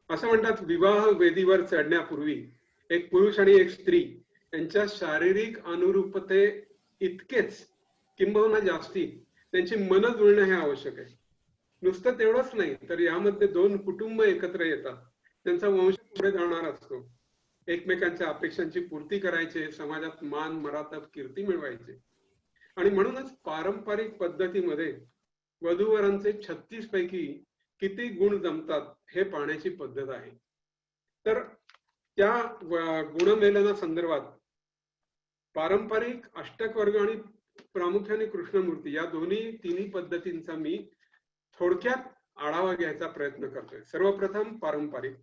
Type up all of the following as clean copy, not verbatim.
असं म्हणतात विवाह वेदीवर चढण्यापूर्वी एक पुरुष आणि एक स्त्री यांच्या शारीरिक अनुरूपते इतकेच किंबहुना जास्ती त्यांची मन जुळणं हे आवश्यक आहे. नुसतं तेवढंच नाही तर यामध्ये दोन कुटुंब एकत्र येतात, त्यांचा वंश पुढे जाणार असतो, एकमेकांच्या अपेक्षांची पूर्ती करायचे, समाजात मान मरातब कीर्ती मिळवायचे. आणि म्हणूनच पारंपरिक पद्धतीमध्ये वधूवरांचे 36 पैकी किती गुण जमतात हे पाहण्याची पद्धत आहे. तर त्या गुणमेलना संदर्भात पारंपरिक अष्टक वर्ग आणि प्रामुख्याने कृष्णमूर्ती या तिन्ही पद्धतींचा मी थोडक्यात आढावा घ्यायचा प्रयत्न करतोय. सर्वप्रथम पारंपरिक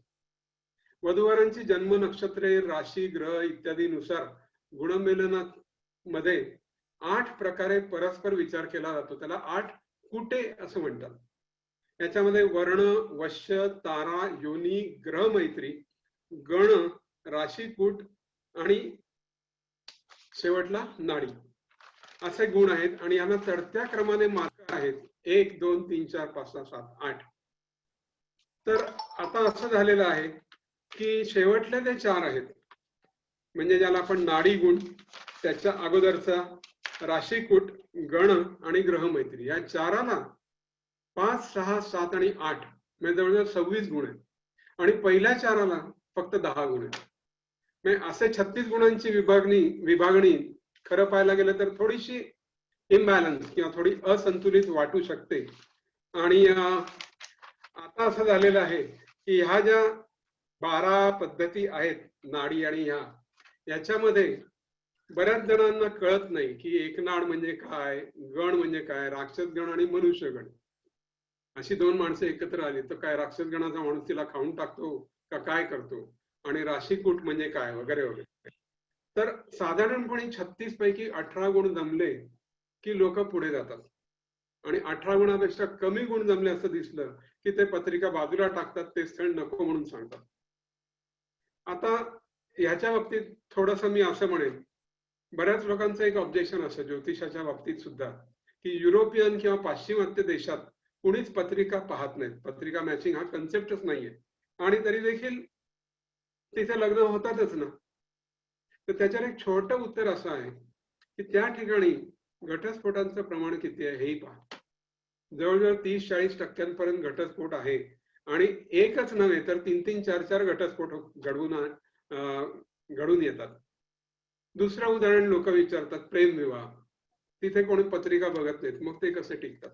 वधूवरांची जन्म नक्षत्रे, राशी, ग्रह इत्यादी नुसार गुणमेलनामध्ये 8 प्रकारे परस्पर विचार केला जातो. त्याला 8 कुटे असं म्हणतात. याच्यामध्ये वर्ण, वश्य, तारा, योनी, ग्रह मैत्री, गण, राशीकूट आणि शेवटला नाडी असे गुण आहेत. आणि यांना चढत्या क्रमाने मार्क आहेत 1, 2, 3, 4, 5, 6, 7, 8. तर आता असं झालेलं आहे की शेवटले जे 4 आहेत म्हणजे ज्याला आपण नाडी गुण, त्याच्या अगोदरचा राशीकूट, गण आणि ग्रह मैत्री या 4ला 5, 6, 7 आणि 8 म्हणजे जवळजवळ 26 गुण आहेत. आणि पहिल्या 4ला फक्त 10 गुण आहेत. म्हणजे असे 36 गुणांची विभागणी खरं पाहायला गेलं तर थोडीशी इम्बॅलन्स किंवा थोडी असंतुलित वाटू शकते. आणि आता असं झालेलं आहे की ह्या ज्या 12 पद्धती आहेत नाडी आणि याच्यामध्ये बऱ्याच जणांना कळत नाही की एकनाड म्हणजे काय, गण म्हणजे काय, राक्षस गण आणि मनुष्य गण. अशी 2 माणसं एकत्र आली तर काय राक्षस गणाचा माणूस तिला खाऊन टाकतो का काय करतो, आणि राशीकूट म्हणजे काय वगैरे वगैरे. तर साधारणपणे 36 पैकी 18 गुण जमले की लोक पुढे जातात, आणि 18 गुणापेक्षा कमी गुण जमले असं दिसलं की ते पत्रिका बाजूला टाकतात, ते स्थळ नको म्हणून सांगतात. आता ह्याच्या बाबतीत थोडंसं मी असं म्हणेन, बऱ्याच लोकांचं एक ऑब्जेक्शन असतं ज्योतिषाच्या बाबतीत सुद्धा की युरोपियन किंवा पाश्चिमात्य देशात कुणीच पत्रिका पाहत नाहीत, पत्रिका मॅचिंग हा कन्सेप्टच नाहीये, आणि तरी देखील तिथे लग्न होतातच ना. तर त्याच्यावर एक छोटं उत्तर असं आहे की त्या ठिकाणी घटस्फोटांचं प्रमाण किती आहे हेही पहा. जवळजवळ 30-40% घटस्फोट आहे, आणि एकच नव्हे तर 3-3, 4-4 घटस्फोट घडून येतात. दुसरं उदाहरण लोक विचारतात प्रेमविवाह, तिथे कोणी पत्रिका बघत नाहीत, मग ते कसे टिकतात?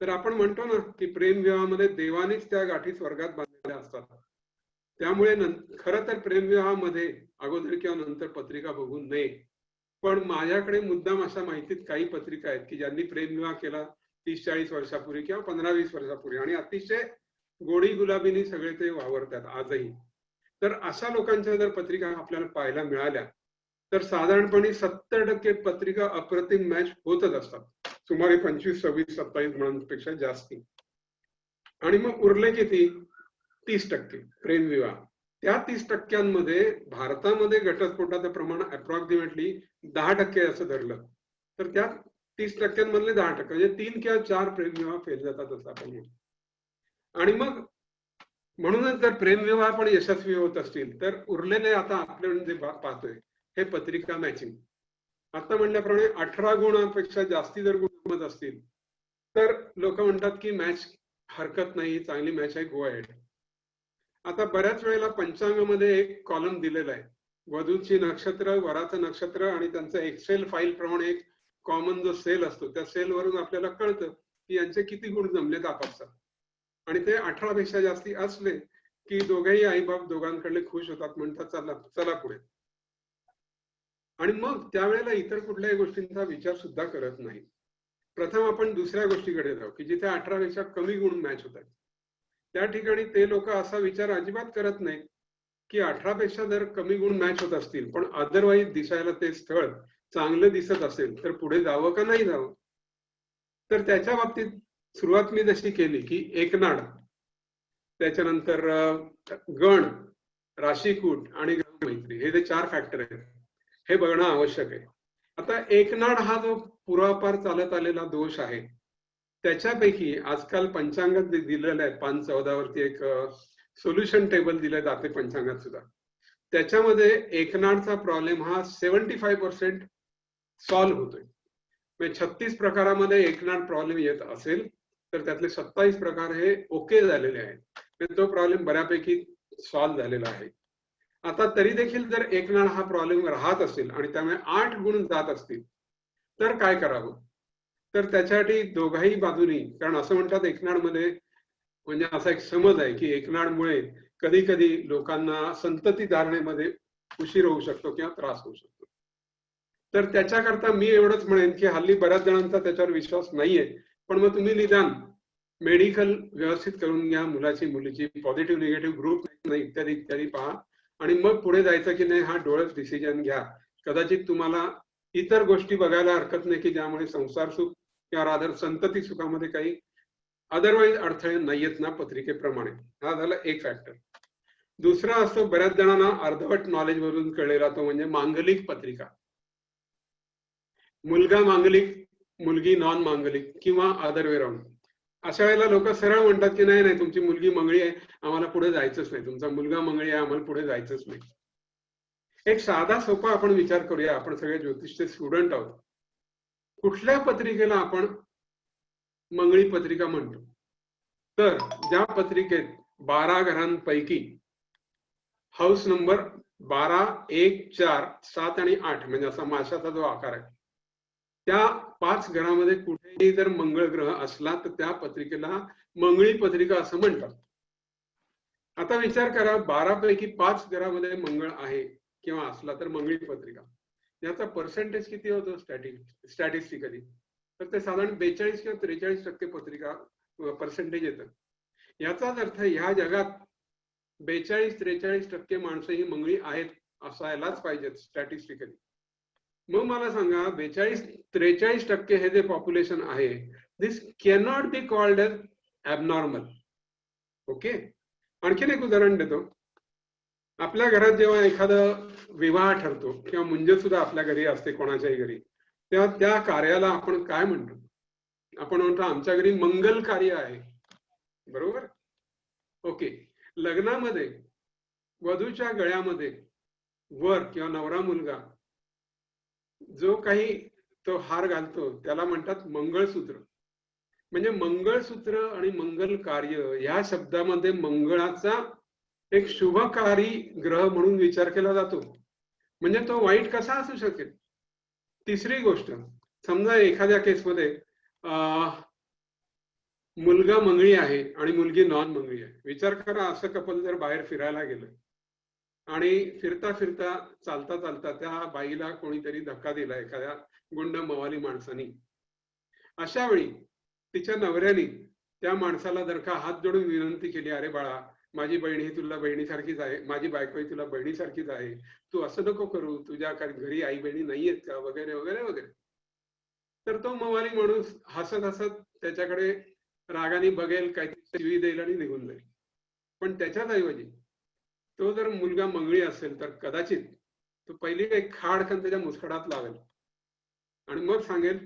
तर आपण म्हणतो ना की प्रेमविवाहामध्ये देवानेच त्या गाठी स्वर्गात बांधलेल्या असतात. त्यामुळे खरं तर प्रेमविवाहामध्ये अगोदर किंवा नंतर पत्रिका बघू नये. पण माझ्याकडे मुद्दाम अशा माहितीत काही पत्रिका आहेत की ज्यांनी प्रेमविवाह केला 30-40 वर्षापूर्वी किंवा 15-20 वर्षापूर्वी, आणि अतिशय गोडी गुलाबीने सगळे ते वावरतात आजही. तर अशा लोकांच्या जर पत्रिका आपल्याला पाहायला मिळाल्या तर साधारणपणे 70% पत्रिका अप्रतिम मॅच होतच असतात, सुमारे 25, 26, 27 गुणांपेक्षा जास्ती. आणि मग उरले किती? 30% प्रेमविवाह. त्या 30%मध्ये भारतामध्ये घटस्फोटाचं प्रमाण अप्रॉक्सिमेटली 10% असं धरलं तर त्या 30%मधले 10% म्हणजे 3 किंवा 4 प्रेमविवाह फेल जातात असं आपण म्हणतो. आणि मग म्हणूनच जर प्रेमविवाह पण यशस्वी होत असतील तर उरलेले आता आपण जे पाहतोय हे पत्रिका मॅचिंग. आता म्हणल्याप्रमाणे 18 गुणांपेक्षा जास्ती जर गुण असतील तर लोक म्हणतात की मॅच हरकत नाही, चांगली मॅच आहे, गो अहेड. आता बऱ्याच वेळेला पंचांगामध्ये एक कॉलम दिलेला आहे, वधूची नक्षत्र, वराचं नक्षत्र आणि त्यांचं एक्सेल फाईल प्रमाणे एक कॉमन जो सेल असतो त्या सेल वरून आपल्याला कळतं की यांचे किती गुण जमलेत आपापसात. आणि ते 18 पेक्षा जास्ती असले की दोघेही आईबाप दोघांकडले खुश होतात, म्हणतात चला चला पुढे. आणि मग त्यावेळेला इतर कुठल्याही गोष्टींचा विचार सुद्धा करत नाही. प्रथम आपण दुसऱ्या गोष्टीकडे जाऊ की जिथे 18 पेक्षा कमी गुण मॅच होतात. त्या ठिकाणी ते लोक असा विचार अजिबात करत नाहीत की 18 पेक्षा जर कमी गुण मॅच होत असतील पण अदरवाईज दिसायला ते स्थळ चांगलं दिसत असेल तर पुढे जावं का नाही जावं. तर त्याच्या बाबतीत सुरुवात मी जशी केली की एकनाड, त्याच्यानंतर गण, राशीकूट आणि ग्रहमैत्री हे जे 4 फॅक्टर आहेत हे बघणं आवश्यक आहे. आता एकनाड हा जो पूर्वापार चालत आलेला दोष आहे त्याच्यापैकी आजकाल पंचांगात दिलेला आहे 5-14 वरती एक सोल्युशन टेबल दिलं जाते पंचांगात सुद्धा. त्याच्यामध्ये एकनाथचा प्रॉब्लेम हा 75% सॉल्व्ह होतोय. म्हणजे 36 प्रकारामध्ये एकनाथ प्रॉब्लेम येत असेल तर त्यातले 27 प्रकार हे ओके झालेले आहेत. म्हणजे तो प्रॉब्लेम बऱ्यापैकी सॉल्व्ह झालेला आहे. आता तरी देखील जर एकनाथ हा प्रॉब्लेम राहत असेल आणि त्यामुळे 8 गुण जात असतील तर काय करावं? तर त्याच्यासाठी दोघाही बाजूनी, कारण असं म्हणतात एकनाथमध्ये म्हणजे असा एक समज आहे की एकनाथमुळे कधी कधी लोकांना संतती धारणेमध्ये उशीर होऊ शकतो किंवा त्रास होऊ शकतो. तर त्याच्याकरता मी एवढंच म्हणेन की हल्ली बऱ्याच जणांचा त्याच्यावर विश्वास नाहीये, पण मग तुम्ही निदान मेडिकल व्यवस्थित करून घ्या, मुलाची मुलीची पॉझिटिव्ह निगेटिव्ह ग्रुप नाही इत्यादी इत्यादी पहा आणि मग पुढे जायचं की नाही हा डोळ्यात डिसिजन घ्या. कदाचित तुम्हाला इतर गोष्टी बघायला हरकत नाही की ज्यामुळे संसार सुख किंवा रादर संतती सुखामध्ये काही अदरवाईज अडथळे नाहीयेत ना पत्रिकेप्रमाणे. हा झाला एक फॅक्टर. दुसरा असतो बऱ्याच जणांना अर्धवट नॉलेज वरून कळलेला तो म्हणजे मांगलिक पत्रिका. मुलगा मांगलिक, मुलगी नॉन मांगलिक किंवा अदर वे राऊंड. अशा वेळेला लोक सरळ म्हणतात की नाही नाही तुमची मुलगी मंगळी आहे, आम्हाला पुढे जायचंच नाही, तुमचा मुलगा मंगळी आहे, आम्हाला पुढे जायचंच नाही. एक साधा सोपा आपण विचार करूया, आपण सगळे ज्योतिषचे स्टुडंट आहोत. कुठल्या पत्रिकेला आपण मंगळी पत्रिका म्हणतो? तर ज्या पत्रिकेत 12 घरांपैकी हाऊस नंबर 12, 1, 4, 7 आणि 8 म्हणजे असा माशाचा जो आकार आहे, त्या 5 घरामध्ये कुठेही जर मंगळ ग्रह असला तर त्या पत्रिकेला मंगळी पत्रिका असं म्हणतात. आता विचार करा, 12 पैकी 5 घरामध्ये मंगळ आहे किंवा असला तर मंगळी पत्रिका, याचा पर्सेंटेज किती होतो स्टॅटिस्टिकली? तर ते साधारण 42 किंवा 43% पत्रिका पर्सेंटेज येतं. याचाच अर्थ ह्या जगात 42-43% माणसं ही मंगळी आहेत असायलाच पाहिजेत स्टॅटिस्टिकली. मग मला सांगा 42-43% हे जे पॉप्युलेशन आहे, this cannot be called as abnormal. Okay, आणखीन एक उदाहरण देतो. आपल्या घरात जेव्हा एखादा विवाह ठरतो किंवा मुंज सुद्धा आपल्या घरी असते कोणाच्याही घरी, तेव्हा त्या कार्याला आपण काय म्हणतो? आपण म्हणतो आमच्या घरी मंगल कार्य आहे, बरोबर? ओके, लग्नामध्ये वधूच्या गळ्यामध्ये वर किंवा नवरा मुलगा जो काही तो हार घालतो त्याला म्हणतात मंगळसूत्र. म्हणजे मंगळसूत्र आणि मंगल कार्य या शब्दामध्ये मंगळाचा एक शुभकारी ग्रह म्हणून विचार केला जातो. म्हणजे तो वाईट कसा असू शकेल? तिसरी गोष्ट, समजा एखाद्या केसमध्ये मुलगा मंगळी आहे आणि मुलगी नॉन मंगळी आहे. विचार करा, असं कपल जर बाहेर फिरायला गेलं आणि फिरता फिरता चालता चालता त्या बाईला कोणीतरी धक्का दिला एखाद्या गुंड मवाली माणसानी. अशा वेळी तिच्या नवऱ्याने त्या माणसाला जर का हात जोडून विनंती केली, अरे बाळा, माझी बहीण ही तुला बहिणीसारखीच आहे, माझी बायको ही तुला बहिणीसारखीच आहे, तू असं नको करू, तुझ्या घरी आई बहिणी नाहीयेत का, वगैरे वगैरे वगैरे. तर तो मवाली माणूस हसत हसत त्याच्याकडे रागाने बघेल, काहीतरी शिवी देईल आणि निघून जाईल. पण त्याच्याच ऐवजी तो जर मुलगा मंगळी असेल तर कदाचित तो पहिली एक खाडकन त्याच्या मुसखडात लावेल आणि मग सांगेल,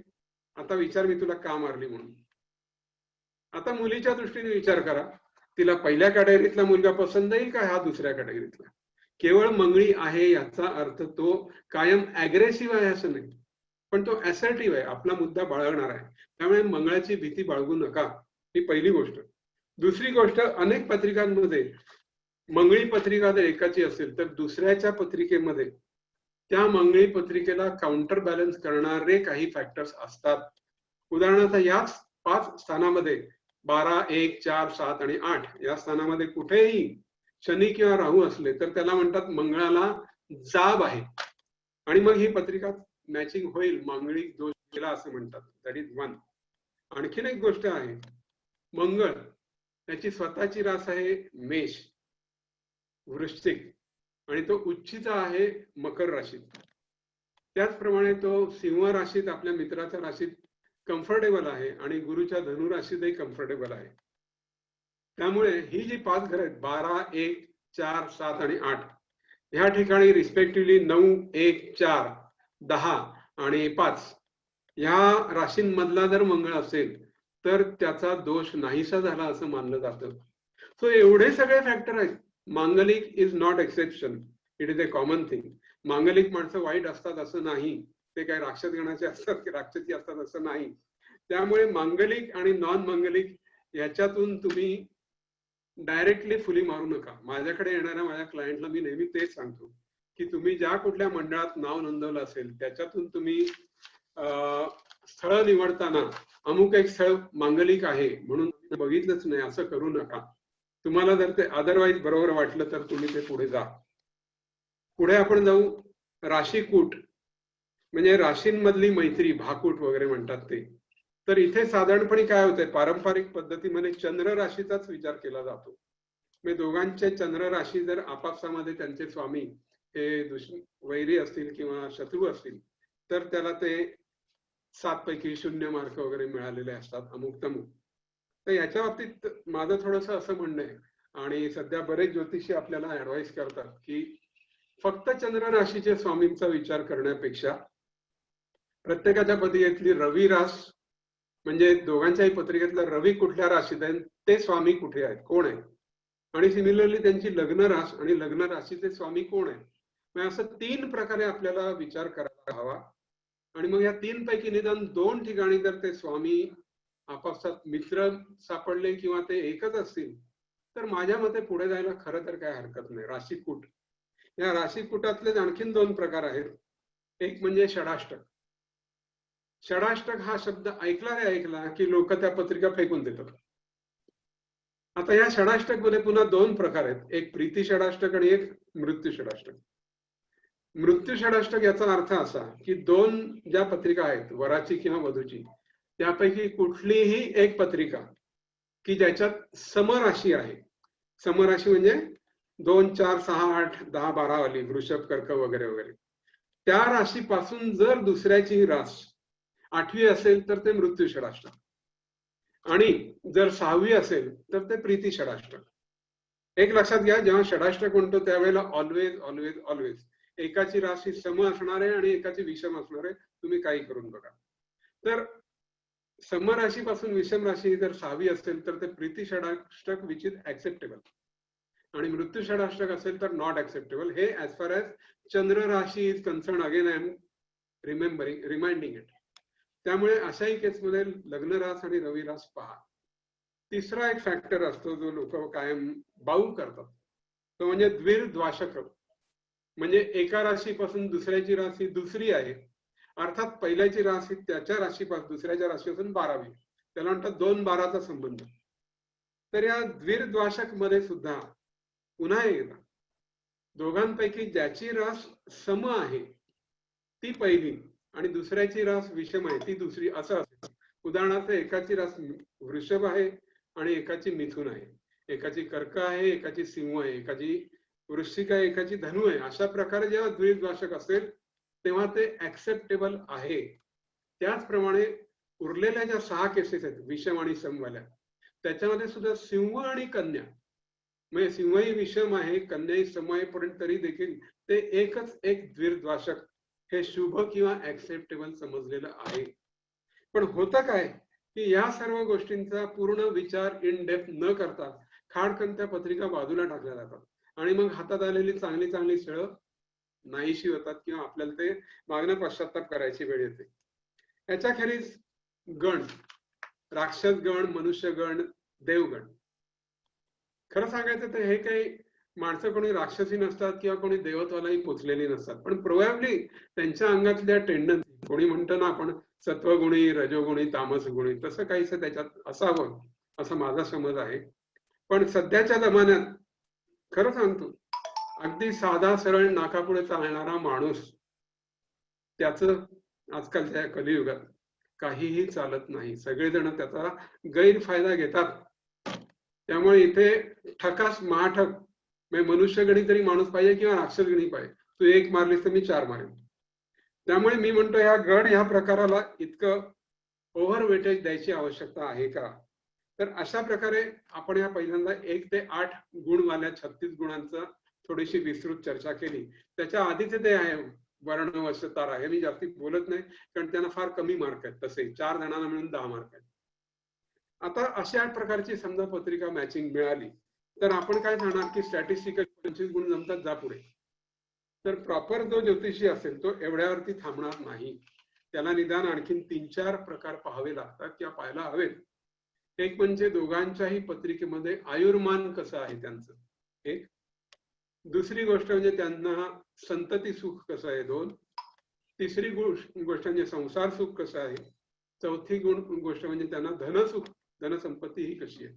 आता विचार मी तुला का मारली म्हणून. आता मुलीच्या दृष्टीने विचार करा, तिला पहिल्या कॅटेगरीतला मुलगा पसंत येईल का हा दुसऱ्या कॅटेगरीतला? केवळ मंगळी आहे याचा अर्थ तो कायम अग्रेसिव्ह आहे असं नाही, पण तो असर्टिव्ह आहे, आपला मुद्दा बाळगणार आहे. त्यामुळे मंगळाची भीती बाळगू नका, ही पहिली गोष्ट. दुसरी गोष्ट, अनेक पत्रिकांमध्ये मंगळी पत्रिका जर एकाची असेल तर दुसऱ्याच्या पत्रिकेमध्ये त्या मंगळी पत्रिकेला काउंटर बॅलन्स करणारे काही फॅक्टर्स असतात. उदाहरणार्थ याच 5 स्थानामध्ये 12, 1, 4, 7 आणि 8 या स्थानामध्ये कुठेही शनी किंवा राहू असले तर त्याला म्हणतात मंगळाला जाब आहे आणि मग ही पत्रिका मॅचिंग होईल, मांगलिक दोष गेला असं म्हणतात. That is one. आणखीन एक गोष्ट आहे, मंगळ त्याची स्वतःची रास आहे मेष, वृश्चिक, आणि तो उच्चीचा आहे मकर राशीत. त्याचप्रमाणे तो सिंह राशीत आपल्या मित्राच्या राशीत कम्फर्टेबल आहे आणि गुरुच्या धनु राशीतही कम्फर्टेबल आहे. त्यामुळे ही जी 5 घरं आहेत 12, 1, 4, 7 आणि 8 ह्या ठिकाणी रिस्पेक्टिव्हली 9, 1, 4, 10 आणि 5 ह्या राशींमधला जर मंगळ असेल तर त्याचा दोष नाहीसा झाला असं मानलं जातं. सो एवढे सगळे फॅक्टर आहेत. मांगलिक is not exception, it is a common thing. मांगलिक माणसं वाईट असतात असं नाही, ते काही राक्षस गणाचे असतात की राक्षसी असतात असं नाही. त्यामुळे मांगलिक आणि नॉन मांगलिक याच्यातून तुम्ही डायरेक्टली फुली मारू नका. माझ्याकडे येणाऱ्या माझ्या क्लायंटला मी नेहमी तेच सांगतो की तुम्ही ज्या कुठल्या मंडळात नाव नोंदवलं असेल त्याच्यातून तुम्ही स्थळ निवडताना अमुक एक स्थळ मांगलिक आहे म्हणून बघितलंच नाही असं करू नका. तुम्हाला जर ते अदरवाईज बरोबर वाटलं तर तुम्ही ते पुढे जा. पुढे आपण जाऊ राशीकूट, म्हणजे राशींमधली मैत्री, भाकूट वगैरे म्हणतात ते. तर इथे साधारणपणे काय होतंय, पारंपरिक पद्धतीमध्ये चंद्र राशीचाच विचार केला जातो. म्हणजे दोघांचे चंद्र राशी जर आपापसामध्ये त्यांचे स्वामी हे वैरी असतील किंवा शत्रू असतील तर त्याला ते 7 पैकी 0 मार्क वगैरे मिळालेले असतात अमुक तमुक. तर याच्या बाबतीत माझं थोडस असं म्हणणं आहे, आणि सध्या बरेच ज्योतिषी आपल्याला ऍडवाइस करतात की फक्त चंद्र राशीचे स्वामींचा विचार करण्यापेक्षा प्रत्येकाच्या पत्रिकेतली रवी रास, म्हणजे दोघांच्याही पत्रिकेतला रवी कुठल्या राशीत आहे, ते स्वामी कुठे आहेत, कोण आहे, आणि सिमिलरली त्यांची लग्न रास आणि लग्न राशीचे स्वामी कोण आहे. म्हणजे असं 3 प्रकारे आपल्याला विचार करायला हवा. आणि मग या 3 पैकी निदान 2 ठिकाणी जर ते स्वामी आपापसात मित्र सापडले किंवा ते एकच असतील तर माझ्या मते पुढे जायला खरं तर काय हरकत नाही. राशीकूट, या राशीकूटातले आणखीन 2 प्रकार आहेत. एक म्हणजे षडाष्टक. षडाष्टक हा शब्द ऐकला की लोक त्या पत्रिका फेकून देतात. आता या षडाष्टक मध्ये पुन्हा 2 प्रकार आहेत, एक प्रीती षडाष्टक आणि एक मृत्यू षडाष्टक. मृत्यू षडाष्टक याचा अर्थ असा की 2 ज्या पत्रिका आहेत वराची किंवा वधूची त्यापैकी कुठलीही एक पत्रिका की ज्याच्यात समराशी आहे, समराशी म्हणजे 2, 4, 6, 8, 10, 12 वाली वृषभ, कर्क वगैरे वगैरे, त्या राशीपासून जर दुसऱ्याची रास 8वी असेल तर ते मृत्यू षडाष्टक, आणि जर 6वी असेल तर ते प्रीती षडाष्टक. एक लक्षात घ्या, जेव्हा षडाष्टक म्हणतो त्यावेळेला ऑलवेज ऑलवेज ऑलवेज एकाची राशी सम असणार आहे आणि एकाची विषम असणार आहे. तुम्ही काही करून बघा. तर सम राशीपासून विषम राशी जर 6वी असेल तर ते प्रीती षडाष्टक विच इज ऍक्सेप्टेबल, आणि मृत्यू षडाष्टक असेल तर नॉट ऍक्सेप्टेबल. हे ऍज फार ऍज चंद्र राशी is concern, again I am reminding it. त्यामुळे अशाही केसमध्ये लग्न रास आणि रवी रास पहा. तिसरा एक फॅक्टर असतो जो लोक कायम बाऊ करतात, तो म्हणजे द्विर्द्वाशक, म्हणजे एका राशीपासून दुसऱ्याची राशी दुसरी आहे, अर्थात पहिल्याची राशी त्याच्या राशीपासून दुसऱ्याच्या राशीपासून 12वी, त्याला म्हणतात 2-12चा संबंध. तर या द्विर्द्वाशक मध्ये सुद्धा पुन्हा एकदा दोघांपैकी ज्याची रास सम आहे ती पहिली आणि दुसऱ्याची रास विषम आहे ती दुसरी, असं असेल. उदाहरणार्थ एकाची रास वृषभ आहे आणि एकाची मिथुन आहे, एकाची कर्क आहे, एकाची सिंह आहे, एकाची वृश्चिक आहे, एकाची धनु आहे. अशा प्रकारे जेव्हा द्विर्द्वाशक असेल तेव्हा ते ऍक्सेप्टेबल आहे. त्याचप्रमाणे उरलेल्या ज्या 6 केसेस आहेत विषम आणि समवाल्या, त्याच्यामध्ये सुद्धा सिंह आणि कन्या, म्हणजे सिंहही विषम आहे कन्याही सम आहे, पण तरी देखील ते एकच एक द्विर्द्वाशक हे शुभ किंवा ऍक्सेप्टेबल समजलेलं आहे. पण होतं काय की या सर्व गोष्टींचा पूर्ण विचार इन डेप्थ न करता खाडकन त्या पत्रिका बाजूला टाकल्या जातात आणि मग हातात आलेली चांगली चांगली स्थळं नाहीशी होतात किंवा आपल्याला ते मागणं पश्चाताप करायची वेळ येते. याच्याखेरीज गण, राक्षस गण, मनुष्य गण, देवगण, खरं सांगायचं तर हे काही माणसं कोणी राक्षसी नसतात किंवा कोणी देवत्वालाही पोचलेली नसतात, पण प्रोबॅबली त्यांच्या अंगातल्या टेंडन्सी, कोणी म्हणतो ना आपण सत्वगुणी, रजोगुणी, तामसगुणी, तसं काहीच त्याच्यात असावं असा माझा समज आहे. पण सध्याच्या जमान्यात खरं सांगतो अगदी साधा सरळ नाकापुढे चालणारा माणूस, त्याचं आजकालच्या कलियुगात काहीही चालत नाही. सगळेजण त्याचा गैरफायदा घेतात. त्यामुळे इथे ठकास महाठक, मनुष्यगणी तरी माणूस पाहिजे किंवा राक्षसगणी पाहिजे. तू 1 मारलीस तर मी 4 मारेन. त्यामुळे मी म्हणतो या गण या प्रकाराला इतकं ओव्हर वेटेज द्यायची आवश्यकता आहे का? तर अशा प्रकारे आपण या पहिल्यांदा 1 ते 8 गुणवाल्या 36 गुणांचा थोडीशी विस्तृत चर्चा केली. त्याच्या आधीचे ते आहे वर्ण, वश, तारा, हे मी जास्ती बोलत नाही कारण त्यांना फार कमी मार्क आहेत. तसे 4 जणांना मिळून 10 मार्क आहेत. आता अशा प्रकारची समजा पत्रिका मॅचिंग मिळाली तर आपण काय सांगणार की स्टॅटिस्टिकल 25 गुण जमतात, जा पुढे. तर प्रॉपर जो ज्योतिषी असेल तो एवढ्यावरती थांबणार नाही. त्याला निदान आणखीन 3-4 प्रकार पाहावे लागतात किंवा पाहायला हवेत. एक म्हणजे दोघांच्याही पत्रिकेमध्ये आयुर्मान कसं आहे त्यांचं, एक. दुसरी गोष्ट म्हणजे त्यांना संतती सुख कसं आहे, 2. तिसरी गोष्ट म्हणजे संसार सुख कसं आहे. चौथी गोष्ट म्हणजे त्यांना धनसुख, धनसंपत्ती ही कशी आहे.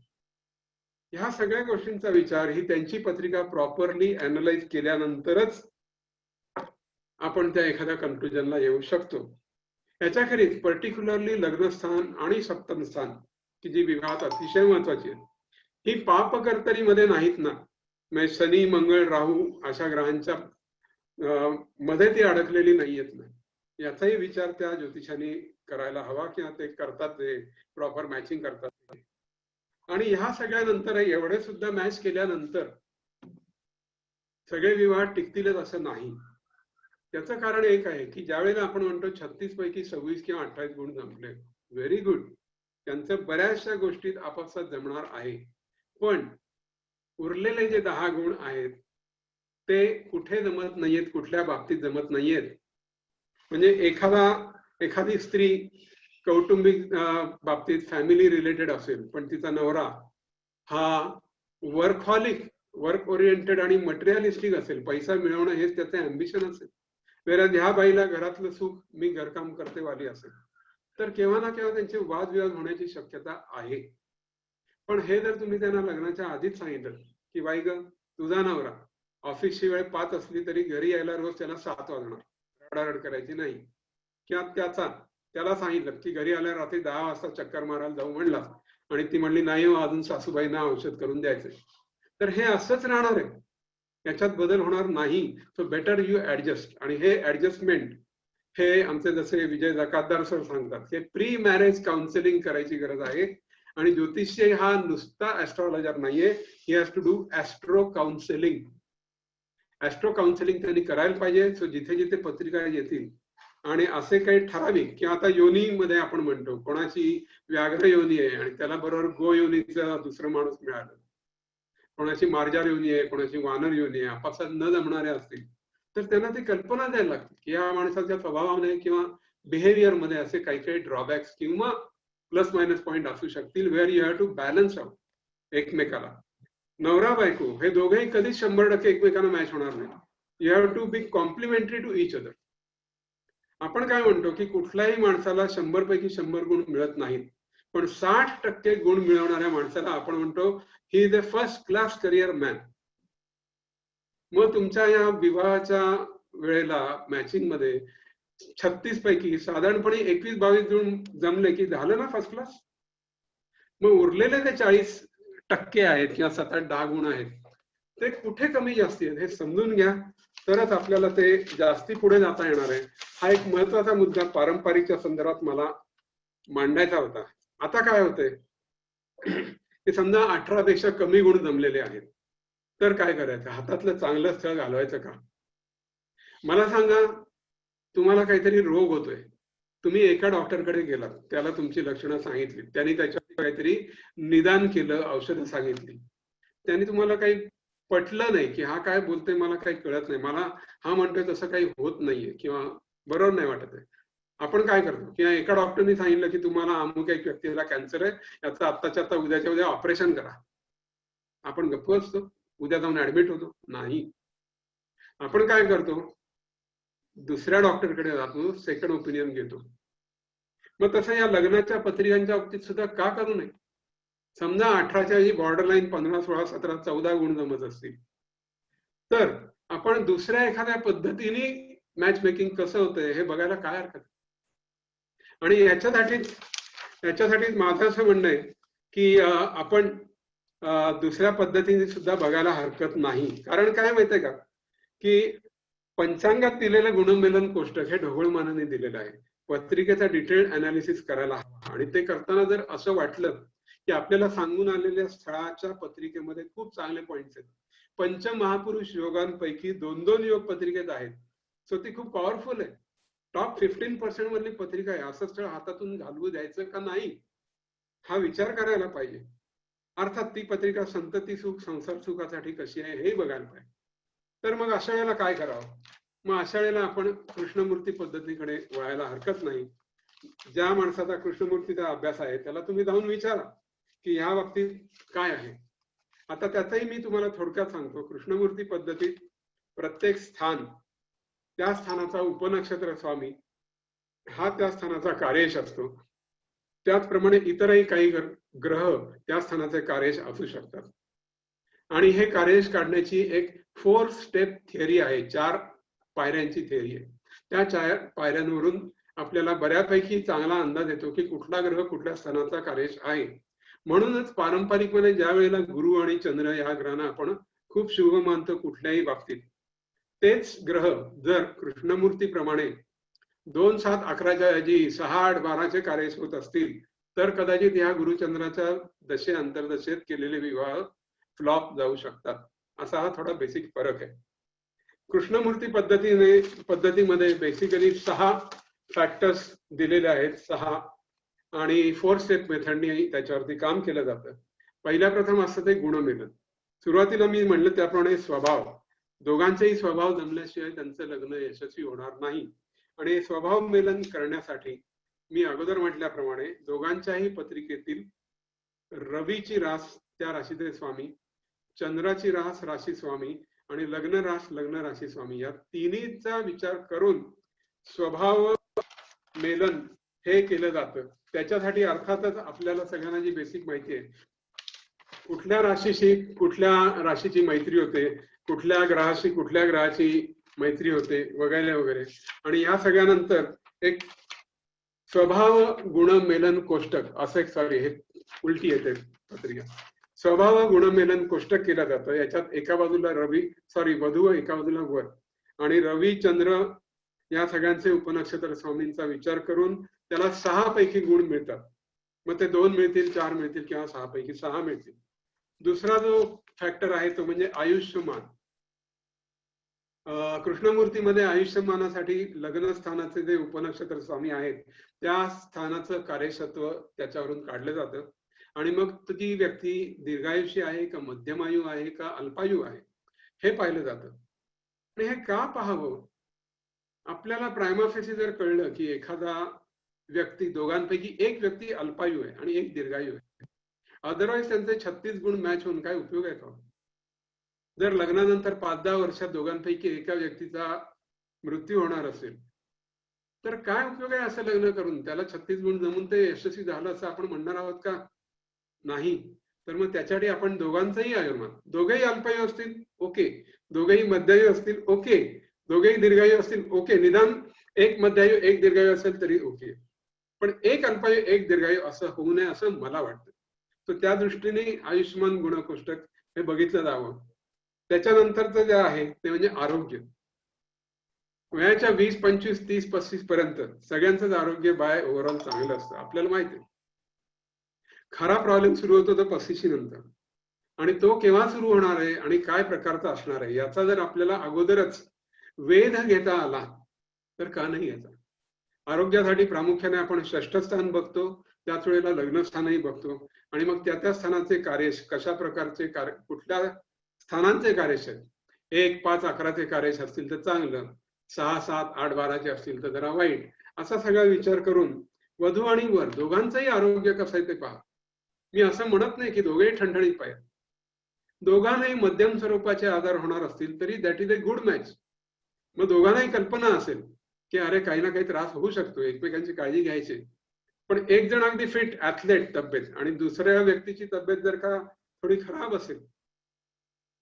ह्या सगळ्या गोष्टींचा विचार ही त्यांची पत्रिका प्रॉपरली अनालाइज केल्यानंतरच आपण त्या एखाद्या कन्क्लुजनला येऊ शकतो. याच्याखेरीज पर्टिक्युलरली लग्नस्थान आणि सप्तम स्थान की जी विवाहात अतिशय महत्वाची आहे, ही पापकर्तरीमध्ये नाहीत ना. म्हणजे शनी, मंगळ, राहू अशा ग्रहांच्या मध्ये ती अडकलेली नाहीयेत ना. याचाही विचार त्या ज्योतिषांनी करायला हवा किंवा ते करतात, ते प्रॉपर मॅचिंग करतात. आणि ह्या सगळ्यानंतर एवढे सुद्धा मॅच केल्यानंतर सगळे विवाह टिकतीलच असं नाही. त्याचं कारण एक आहे की ज्यावेळेला आपण म्हणतो 36 पैकी 26 किंवा 28 गुण जमले, व्हेरी गुड, त्यांचं बऱ्याचशा गोष्टीत आपापसात जमणार आहे. पण उरलेले जे 10 गुण आहेत ते कुठे जमत नाहीयेत, कुठल्या बाबतीत जमत नाहीयेत. म्हणजे एखादी स्त्री कौटुंबिक बाबतीत फॅमिली रिलेटेड असेल, पण तिचा नवरा हा वर्कहॉलिक, वर्क ओरिएंटेड आणि मटेरियलिस्टिक असेल, पैसा मिळवणं हेच त्याचं अँबिशन असेल, वेळेला ह्या बाईला घरातलं सुख, मी घरकाम करते वाली असेल, तर केव्हा ना केव्हा त्यांचे वादविवाद होण्याची शक्यता आहे. पण हे जर तुम्ही त्यांना लग्नाच्या आधीच सांगितलं की बाई ग, तुझा नवरा ऑफिसची वेळ 5 असली तरी घरी यायला रोज त्याला 7 वाजणार, रडारड करायची नाही. किंवा त्याला सांगितलं की घरी आल्या रात्री 10 वाजता चक्कर मारायला जाऊ म्हणला आणि ती म्हणली नाही हो, अजून सासूबाईंना औषध करून द्यायचंय, तर हे असंच राहणार आहे, याच्यात बदल होणार नाही. So better you adjust. आणि हे ऍडजस्टमेंट हे आमचे जसे विजय जकातदार सर सांगतात, हे प्री मॅरेज काउन्सिलिंग करायची गरज आहे. आणि ज्योतिषी हा नुसता ऍस्ट्रॉलॉजर नाहीये, he has to do astro counselling. Astro counselling त्यांनी करायला पाहिजे. सो जिथे जिथे पत्रिका येतील आणि असे काही ठराविक, किंवा आता योनीमध्ये आपण म्हणतो कोणाची व्याघ्र योनी आहे आणि त्याला बरोबर गो योनीचा दुसरा माणूस मिळाला, कोणाची मार्जार योनी आहे, कोणाची वानर योनी आहे, आपापसात न जमणारे असतील, तर त्यांना ती कल्पना द्यायला लागते की या माणसाच्या स्वभावामध्ये किंवा बिहेवियर मध्ये असे काही काही ड्रॉबॅक्स किंवा प्लस मायनस पॉइंट असू शकतील, where you have to balance out एकमेकाला. नवरा बायको हे दोघेही कधीच 100% एकमेकांना मॅच होणार नाही. You have to be complementary to each other. आपण काय म्हणतो की कुठल्याही माणसाला 100 पैकी 100 गुण मिळत नाहीत, पण 60% गुण मिळवणाऱ्या माणसाला आपण म्हणतो he is a first class career man. मग तुमच्या या विवाहाच्या वेळेला मॅचिंग मध्ये 36 पैकी साधारणपणे 21-22 गुण जमले की झालं ना फर्स्ट क्लास. मग उरलेले ते 40% आहेत किंवा 7-8-10 गुण आहेत, ते कुठे कमी जास्ती आहेत हे समजून घ्या, तरच आपल्याला ते जास्ती पुढे जाता येणार आहे. हा एक महत्वाचा मुद्दा पारंपरिकच्या संदर्भात मला मांडायचा होता. आता काय होतंय की समजा 18 पेक्षा कमी गुण जमलेले आहेत, तर काय करायचं, हातातलं चांगलं स्थळ घालवायचं का? मला सांगा, तुम्हाला काहीतरी रोग होतोय, तुम्ही एका डॉक्टरकडे गेलात, त्याला तुमची लक्षणं सांगितली, त्यांनी त्याच्यावर काहीतरी निदान केलं, औषधं सांगितली, त्यांनी तुम्हाला काही पटलं नाही की हा काय बोलतोय मला काही कळत नाही, मला हा म्हणतोय तसं काही होत नाहीये किंवा बरोबर नाही वाटत आहे, आपण काय करतो की एका डॉक्टरने सांगितलं की तुम्हाला अमुक एक व्यक्तीला कॅन्सर आहे, याचं आत्ताच्या आता उद्याच्या उद्या ऑपरेशन करा, आपण गप्प असतो, उद्या जाऊन ऍडमिट होतो? नाही. आपण काय करतो, दुसऱ्या डॉक्टरकडे जातो, सेकंड ओपिनियन घेतो. मग तसं या लग्नाच्या पत्रिकांच्या बाबतीत सुद्धा का करू नये? समजा 18च्या ही बॉर्डरलाईन 15, 16, 17, 14 गुण जमत असतील, तर आपण दुसऱ्या एखाद्या पद्धतीने मॅच मेकिंग कसं होतंय हे बघायला काय हरकत. आणि याच्यासाठी माझं असं म्हणणं आहे की आपण दुसऱ्या पद्धतीने सुद्धा बघायला हरकत नाही. कारण काय माहितीये का की पंचांगात दिलेलं गुणमेलन कोष्टक हे ढोबळमानाने दिलेलं आहे. पत्रिकेचा डिटेल्ड अनालिसिस करायला हवा. आणि ते करताना जर असं वाटलं की आपल्याला सांगून आलेल्या स्थळाच्या पत्रिकेमध्ये खूप चांगले पॉइंट्स आहेत, पंचमहापुरुष योगांपैकी 2-2 योग पत्रिकेत आहेत, सो ती खूप पॉवरफुल आहे, टॉप 15% मधली पत्रिका आहे, असं स्थळ हातातून घालवू द्यायचं का नाही हा विचार करायला पाहिजे. अर्थात ती पत्रिका संतती सुख संसार सुखासाठी कशी आहे हे बघायला पाहिजे. तर मग अशा वेळेला काय करावं? मग अशा वेळेला आपण कृष्णमूर्ती पद्धतीकडे वळायला हरकत नाही. ज्या माणसाचा कृष्णमूर्तीचा अभ्यास आहे त्याला तुम्ही जाऊन विचारा की ह्या बाबतीत काय आहे. आता त्याचाही मी तुम्हाला थोडक्यात सांगतो. कृष्णमूर्ती पद्धतीत प्रत्येक स्थान, त्या स्थानाचा उपनक्षत्र स्वामी हा त्या स्थानाचा कार्येश असतो. त्याचप्रमाणे इतरही काही ग्रह त्या स्थानाचे कार्येश असू शकतात. आणि हे कार्येश काढण्याची एक 4 स्टेप थिअरी आहे, 4 पायऱ्यांची थिअरी आहे. त्या 4 पायऱ्यांवरून आपल्याला बऱ्यापैकी चांगला अंदाज येतो की कुठला ग्रह कुठल्या स्थानाचा कार्येश आहे. म्हणूनच पारंपरिकपणे ज्या वेळेला गुरु आणि चंद्र या ग्रहांना आपण खूप शुभ मानतो कुठल्याही बाबतीत, तेच ग्रह जर कृष्णमूर्तीप्रमाणे 2, 7, 11च्या ऐवजी 6, 8, 12चे कार्येश होत असतील तर कदाचित या गुरुचंद्राच्या दशे अंतर्दशेत केलेले विवाह फ्लॉप जाऊ शकतात. असा हा थोडा बेसिक फरक आहे. कृष्णमूर्ती पद्धतीमध्ये बेसिकली 6 फॅक्टर्स दिलेले आहेत, 6, आणि 4 स्टेप मेथडने त्याच्यावरती काम केलं जातं. पहिल्या प्रथम असतं ते गुणमेलन. सुरुवातीला मी म्हणलं त्याप्रमाणे स्वभाव, दोघांचेही स्वभाव जमल्याशिवाय त्यांचं लग्न यशस्वी होणार नाही. आणि स्वभाव मेलन करण्यासाठी मी अगोदर म्हटल्याप्रमाणे दोघांच्याही पत्रिकेतील रवीची रास त्या राशीचे स्वामी, चंद्राची रास राशी स्वामी आणि लग्न राशी स्वामी या तिन्हीचा विचार करून स्वभाव मेलन हे केलं जातं. त्याच्यासाठी अर्थातच आपल्याला सगळ्यांना जी बेसिक माहिती आहे, कुठल्या राशीची मैत्री होते, कुठल्या ग्रहाची मैत्री होते वगैरे वगैरे. आणि या सगळ्यानंतर एक स्वभाव गुणमेलन कोष्टक असं एक, सॉरी हे उलटी येते पत्रिका, स्वभाव गुणमेलन कोष्टक केलं जातं. याच्यात एका बाजूला वधू, एका बाजूला वर, आणि रवी चंद्र या सगळ्यांचे उपनक्षत्र स्वामींचा विचार करून त्याला 6 पैकी गुण मिळतात. मग ते 2 मिळतील, 4 मिळतील किंवा 6 पैकी 6 मिळतील. दुसरा जो फॅक्टर आहे तो म्हणजे आयुष्यमान. कृष्णमूर्तीमध्ये आयुष्यमानासाठी लग्न स्थानाचे जे उपनक्षत्र स्वामी आहेत त्या स्थानाचं कार्यक्षत्व त्याच्यावरून काढलं जातं. आणि मग ती व्यक्ती दीर्घायुषी आहे का, मध्यमायू आहे का, अल्पायू आहे हे पाहिलं जातं. आणि हे का पाहावं? आपल्याला प्रायमा फेसी जर कळलं की एखादा व्यक्ती, दोघांपैकी एक व्यक्ती अल्पायू आहे आणि एक दीर्घायू आहे, अदरवाईज त्यांचे 36 गुण मॅच होऊन काय उपयोग आहे का? जर लग्नानंतर 5-10 वर्षात दोघांपैकी एका व्यक्तीचा मृत्यू होणार असेल तर काय उपयोग आहे असं लग्न करून? त्याला 36 गुण जमून ते यशस्वी झालं असं आपण म्हणणार आहोत का? नाही. तर मग त्याच्यासाठी आपण दोघांचंही आयुर्मान, दोघेही अल्पायू असतील ओके, दोघेही मध्यायू असतील ओके, दोघेही दीर्घायू असतील ओके, निदान एक मध्यायू एक दीर्घायू असेल तरी ओके, पण एक अल्पायू एक दीर्घायू असं होऊ नये असं मला वाटतं. तर त्या दृष्टीने आयुष्यमान गुणकोष्टक हे बघितलं जावं. त्याच्यानंतरचं जे आहे ते म्हणजे आरोग्य. वयाच्या 20, 25, 30, 35 पर्यंत सगळ्यांचंच आरोग्य बाय ओव्हरऑल चांगलं असतं, आपल्याला माहिती आहे. खरा प्रॉब्लेम सुरू होतो तो 35 नंतर, आणि तो केव्हा सुरू होणार आहे आणि काय प्रकारचा असणार आहे याचा जर आपल्याला अगोदरच वेध घेता आला तर का नाही याचा. आरोग्यासाठी प्रामुख्याने आपण षष्ठ स्थान बघतो, त्याच वेळेला लग्नस्थानही बघतो, आणि मग त्या स्थानाचे कार्येश कशा प्रकारचे, कुठल्या स्थानांचे कार्येश आहेत. 1, 5, 11चे कार्येश असतील तर चांगलं, 6, 7, 8, 12चे असतील तर जरा वाईट, असा सगळा विचार करून वधू आणि वर दोघांचंही आरोग्य कसं आहे ते पहा. मी असं म्हणत नाही की दोघेही ठणठणीत पाहिजे, दोघांनाही मध्यम स्वरूपाचे आजार होणार असतील तरी that is a good match. मग दोघांनाही कल्पना असेल की अरे काही ना काही त्रास होऊ शकतो, एकमेकांची काळजी घ्यायची. पण एक जण अगदी फिट ऍथलेट तब्येत आणि दुसऱ्या व्यक्तीची तब्येत जर का थोडी खराब असेल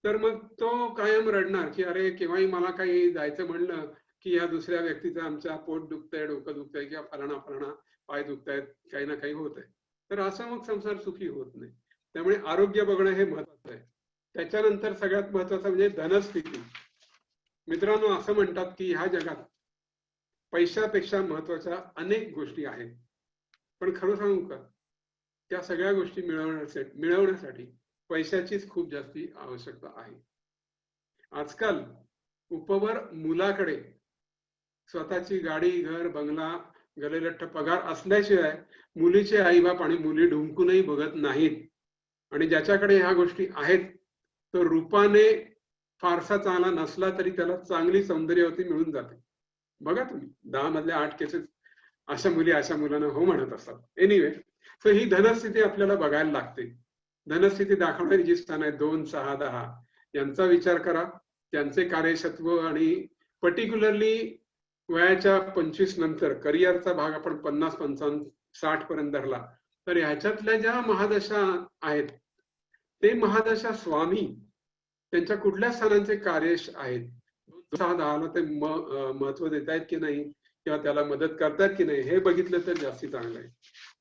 तर मग तो कायम रडणार की अरे केव्हाही मला काही जायचं म्हणलं की या दुसऱ्या व्यक्तीचं आमच्या पोट दुखतंय, डोकं दुखतंय किंवा फलाना पाय दुखतायत, काही ना काही होत आहे. तर असं मग संसार सुखी होत नाही. त्यामुळे आरोग्य बघणं हे महत्वाचं आहे. त्याच्यानंतर सगळ्यात महत्वाचं म्हणजे धनस्थिती. मित्रांनो, असं म्हणतात की ह्या जगात पैशापेक्षा महत्वाच्या अनेक गोष्टी आहेत, पण खरं सांगू का, त्या सगळ्या गोष्टी मिळवण्यासाठी पैशाचीच खूप जास्ती आवश्यकता आहे. आजकाल उपवर मुलाकडे स्वतःची गाडी, घर, बंगला, गलेलठ्ठ पगार असल्याशिवाय मुलीचे आईबाप आणि मुली ढुंकूनही बघत नाहीत. आणि ज्याच्याकडे ह्या गोष्टी आहेत तो रूपाने फारसा चांगला नसला तरी त्याला चांगली सौंदर्यवती मिळून जाते. बघा तुम्ही 10 मधल्या 8 केसेस अशा मुली अशा मुलांना हो म्हणत असतात. एनिवे, सो ही धनस्थिती आपल्याला बघायला लागते. धनस्थिती दाखवणारी जी स्थान आहे 2, 6, 10 यांचा विचार करा. त्यांचे कार्यक्षत्व आणि पर्टिक्युलरली वयाच्या 25 नंतर करिअरचा भाग आपण 50, 55, 60 पर्यंत धरला तर ह्याच्यातल्या ज्या महादशा आहेत ते महादशा स्वामी त्यांच्या कुठल्या स्थानांचे कार्यश आहेत, 6-10ला ते महत्व देत आहेत की नाही किंवा त्याला मदत करतात की नाही हे बघितलं तर जास्ती चांगलं आहे.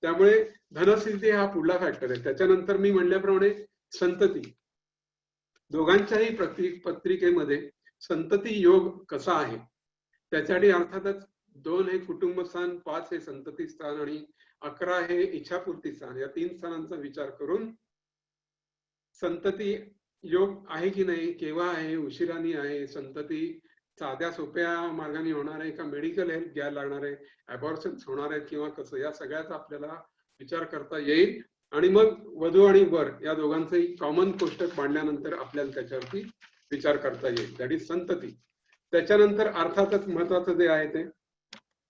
त्यामुळे धनस्थिती हा पुढला फॅक्टर आहे. त्याच्यानंतर मी म्हणल्याप्रमाणे संतती, दोघांच्याही पत्रिकेमध्ये संतती योग कसा आहे त्याच्यासाठी अर्थातच 2 हे कुटुंब स्थान, 5 हे संतती स्थान आणि 11 हे इच्छापूर्ती स्थान, या 3 स्थानांचा विचार करून संतती योग आहे की नाही, केव्हा आहे, उशिरानी आहे, संतती साध्या सोप्या मार्गाने होणार आहे का मेडिकल हेल्प घ्यायला लागणार आहे, अबॉर्शन्स होणार आहेत किंवा कसं, या सगळ्याचा आपल्याला विचार करता येईल. आणि मग वधू आणि वर या दोघांचंही कॉमन कोष्टक मांडल्यानंतर आपल्याला त्याच्यावरती विचार करता येईल. दॅट इज संतती. त्याच्यानंतर अर्थातच महत्वाचं जे आहे ते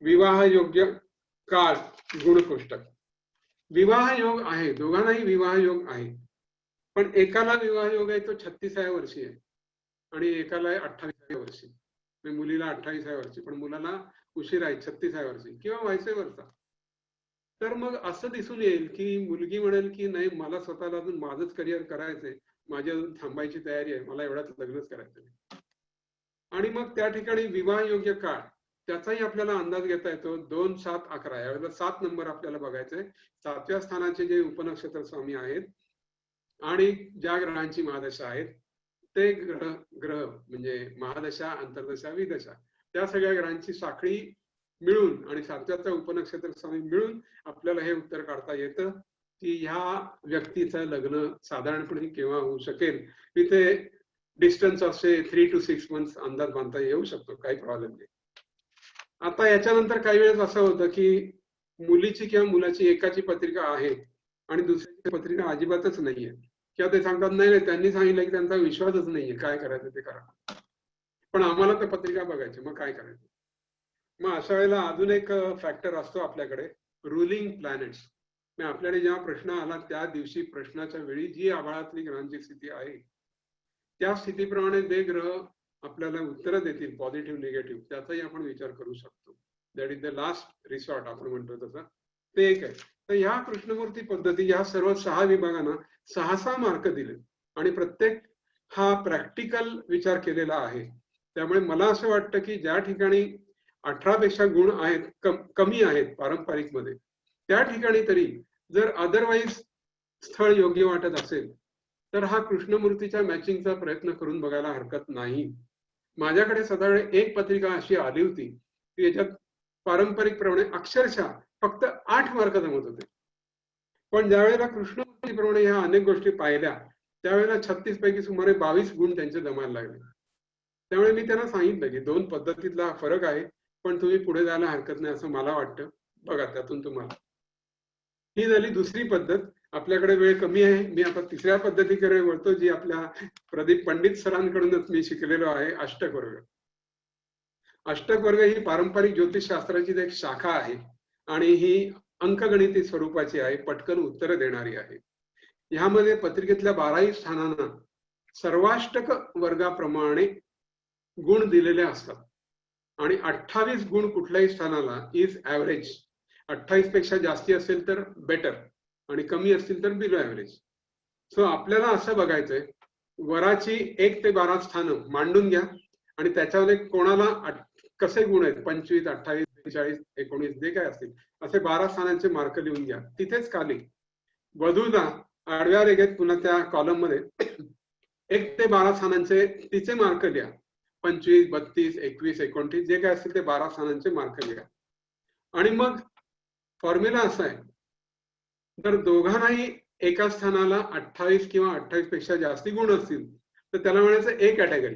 विवाह योग्य काळ गुण कोष्टक. विवाह योग आहे, दोघांनाही विवाह योग आहे, पण एकाला विवाह योग आहे तो 36व्या वर्षी आहे आणि एकाला 28व्या वर्षी, मुलीला 28व्या वर्षी पण मुलाला उशीर आहे 36व्या वर्षी किंवा व्हायस वर्षा. तर मग असं दिसून येईल की मुलगी म्हणेल की नाही मला स्वतःला अजून माझंच करिअर करायचंय, माझी अजून थांबायची तयारी आहे, मला एवढ्यात लग्नच करायचं. आणि मग त्या ठिकाणी विवाह योग्य काळ त्याचाही आपल्याला अंदाज घेता येतो. 2, 7, 11 यावेळेला 7 नंबर आपल्याला बघायचंय. 7व्या स्थानाचे जे उपनक्षत्र स्वामी आहेत आणि ज्या ग्रहांची महादशा आहेत ते ग्रह म्हणजे महादशा, अंतर्दशा, विदशा त्या सगळ्या ग्रहांची साखळी मिळून आणि 7व्याचा उपनक्षत्र स्वामी मिळून आपल्याला हे उत्तर काढता येतं की ह्या व्यक्तीचं लग्न साधारणपणे केव्हा होऊ शकेल. तिथे डिस्टन्स असे 3 to 6 months अंदाज बांधता येऊ शकतो, काही प्रॉब्लेम नाही. आता याच्यानंतर काही वेळेस असं होतं की मुलीची किंवा मुलाची एकाची पत्रिका आहे आणि दुसऱ्याची पत्रिका अजिबातच नाहीये किंवा ते सांगतात नाही नाही त्यांनी सांगितलं की त्यांचा विश्वासच नाहीये, काय करायचं ते करा, पण आम्हाला तर पत्रिका बघायची, मग काय करायचं. मग अशा वेळेला अजून एक फॅक्टर असतो आपल्याकडे, रुलिंग प्लॅनेट्स. आपल्याकडे जेव्हा प्रश्न आला त्या दिवशी प्रश्नाच्या वेळी जी आभाळातली ग्रहांची स्थिती आहे त्या स्थितीप्रमाणे जे ग्रह आपल्याला उत्तर देतील पॉझिटिव्ह निगेटिव्ह त्याचाही आपण विचार करू शकतो. That is the last resort आपण म्हणतो तसं ते एक आहे. तर ह्या कृष्णमूर्ती पद्धती या सर्व 6 विभागांना 6 मार्क दिले आणि प्रत्येक हा प्रॅक्टिकल विचार केलेला आहे. त्यामुळे मला असं वाटतं की ज्या ठिकाणी 18 पेक्षा गुण आहेत, कमी आहेत पारंपरिक मध्ये, त्या ठिकाणी तरी जर अदरवाईज स्थळ योग्य वाटत असेल तर हा कृष्णमूर्तीच्या मॅचिंगचा प्रयत्न करून बघायला हरकत नाही. माझ्याकडे साधारण एक पत्रिका अशी आली होती की याच्यात पारंपरिक प्रमाणे अक्षरशः फक्त 8 मार्क जमत होते, पण ज्यावेळेला कृष्णमूर्तीप्रमाणे ह्या अनेक गोष्टी पाहिल्या त्यावेळेला 36 पैकी सुमारे 22 गुण त्यांचे जमायला लागले. त्यामुळे मी त्यांना सांगितलं की 2 पद्धतीतला फरक आहे, पण तुम्ही पुढे जायला हरकत नाही असं मला वाटतं, बघा त्यातून तुम्हाला. ही झाली दुसरी पद्धत. आपल्याकडे वेळ कमी आहे, मी आता तिसऱ्या पद्धतीकडे वळतो जी आपल्या प्रदीप पंडित सरांकडूनच मी शिकलेलो आहे, अष्टक वर्ग. अष्टक वर्ग ही पारंपरिक ज्योतिषशास्त्राची एक शाखा आहे आणि ही अंकगणिती स्वरूपाची आहे, पटकन उत्तर देणारी आहे. ह्यामध्ये पत्रिकेतल्या 12ही स्थानांना सर्वाष्टक वर्गाप्रमाणे गुण दिलेले असतात आणि 28 गुण कुठल्याही स्थानाला इज ऍव्हरेज. 28 पेक्षा जास्ती असेल तर बेटर आणि कमी असतील तर बिलो ऍव्हरेज. सो आपल्याला असं बघायचंय वराची 1 ते 12 स्थानं मांडून घ्या आणि त्याच्यामध्ये कोणाला कसे गुण आहेत 25, 28, 42, 19 जे काय असतील असे 12 स्थानांचे मार्क लिहून घ्या. तिथेच खाली वधूला आडव्या रेघेत पुन्हा त्या कॉलम मध्ये 1 ते 12 स्थानांचे तिचे मार्क लिहा. 25, 32, 21, 29 जे काय असतील ते 12 स्थानांचे मार्क लिहा. आणि मग फॉर्म्युला असा आहे, जर दोघांनाही एका स्थानाला 28 किंवा 28 पेक्षा जास्ती गुण असतील तर त्याला म्हणायचं ए कॅटेगरी.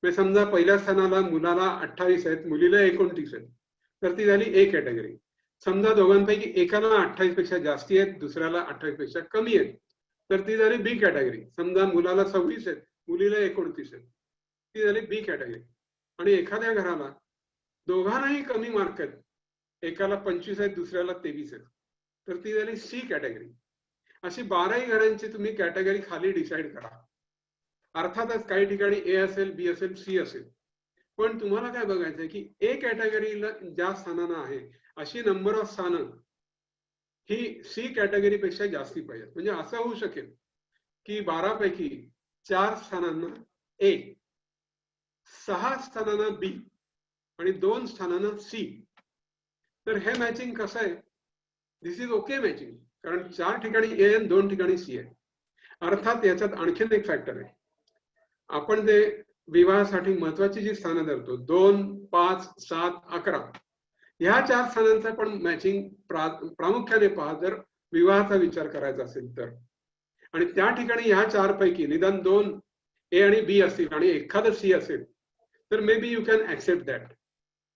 म्हणजे समजा पहिल्या स्थानाला मुलाला 28 आहेत, मुलीला 29 आहेत, तर ती झाली ए कॅटेगरी. समजा दोघांपैकी एकाला 28 पेक्षा जास्ती आहेत, दुसऱ्याला 28 पेक्षा कमी आहेत, तर ती झाली बी कॅटेगरी. समजा मुलाला 26 आहेत, मुलीला 29 आहेत, ती झाली बी कॅटेगरी. आणि एखाद्या घराला दोघांनाही कमी मार्क आहेत, एकाला 25 आहेत, दुसऱ्याला 23 आहेत, तर ती झाली सी कॅटेगरी. अशी 12ही घरांची तुम्ही कॅटेगरी खाली डिसाईड करा. अर्थातच काही ठिकाणी ए असेल, बी असेल, सी असेल, पण तुम्हाला काय बघायचंय की ए कॅटेगरीला ज्या स्थानांना आहे अशी नंबर ऑफ स्थानं ही सी कॅटेगरीपेक्षा जास्ती पाहिजे. म्हणजे असं होऊ शकेल की 12 पैकी 4 स्थानांना ए, 6 स्थानांना बी आणि 2 स्थानांना सी. तर हे मॅचिंग कसं आहे? दिस इज ओके मॅचिंग, कारण 4 ठिकाणी ए आणि 2 ठिकाणी सी आहे. अर्थात याच्यात आणखीन एक फॅक्टर आहे. आपण ते विवाहासाठी महत्वाची जी स्थानं धरतो 2, 5, 7, 11 ह्या 4 स्थानांचा पण मॅचिंग प्रामुख्याने पहा जर विवाहाचा विचार करायचा असेल तर. आणि त्या ठिकाणी ह्या 4 पैकी निदान 2 ए आणि बी असतील आणि एखादं सी असेल तर may be you can accept that.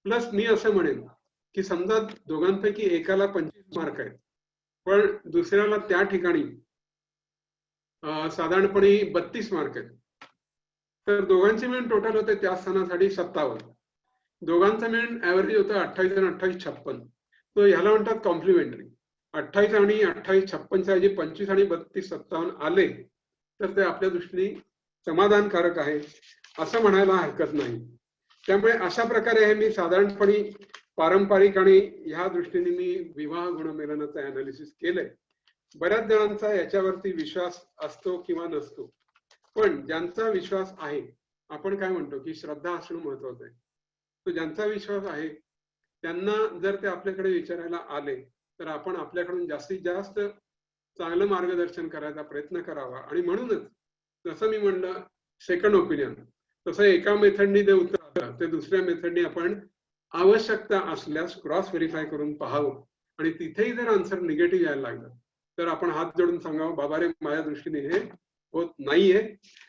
Plus मी असं म्हणेन की समजा दोघांपैकी एकाला 25 मार्क आहेत पण दुसऱ्याला त्या ठिकाणी साधारणपणे 32 मार्क आहेत, तर दोघांचे मिळून टोटल होते त्या स्थानासाठी 57. दोघांचं मिळून ऍव्हरेज होतं 28 आणि 28 56. तो ह्याला म्हणतात कॉम्प्लिमेंटरी. 28 आणि 28 56च्या ऐवजी 25 आणि 32 57 आले तर ते आपल्या दृष्टीने समाधानकारक आहे असं म्हणायला हरकत नाही. त्यामुळे अशा प्रकारे हे मी साधारणपणे पारंपरिक आणि ह्या दृष्टीने मी विवाह गुणमेलनाचं अनालिसिस केलंय. बऱ्याच जणांचा याच्यावरती विश्वास असतो किंवा नसतो, पण ज्यांचा विश्वास आहे, आपण काय म्हणतो की श्रद्धा असणं महत्वाचं आहे. तो ज्यांचा विश्वास आहे त्यांना जर ते आपल्याकडे विचारायला आले तर आपण आपल्याकडून जास्तीत जास्त चांगलं मार्गदर्शन करायचा प्रयत्न करावा. आणि म्हणूनच जसं मी म्हणलं सेकंड ओपिनियन, तसं एका मेथडनी जे उत्तर आलं ते दुसऱ्या मेथडनी आपण आवश्यकता असल्यास क्रॉस व्हेरीफाय करून पाहावं. आणि तिथेही जर आन्सर निगेटिव्ह यायला लागलं तर आपण हात जोडून सांगावं बाबा रे माझ्या दृष्टीने हे होत नाहीये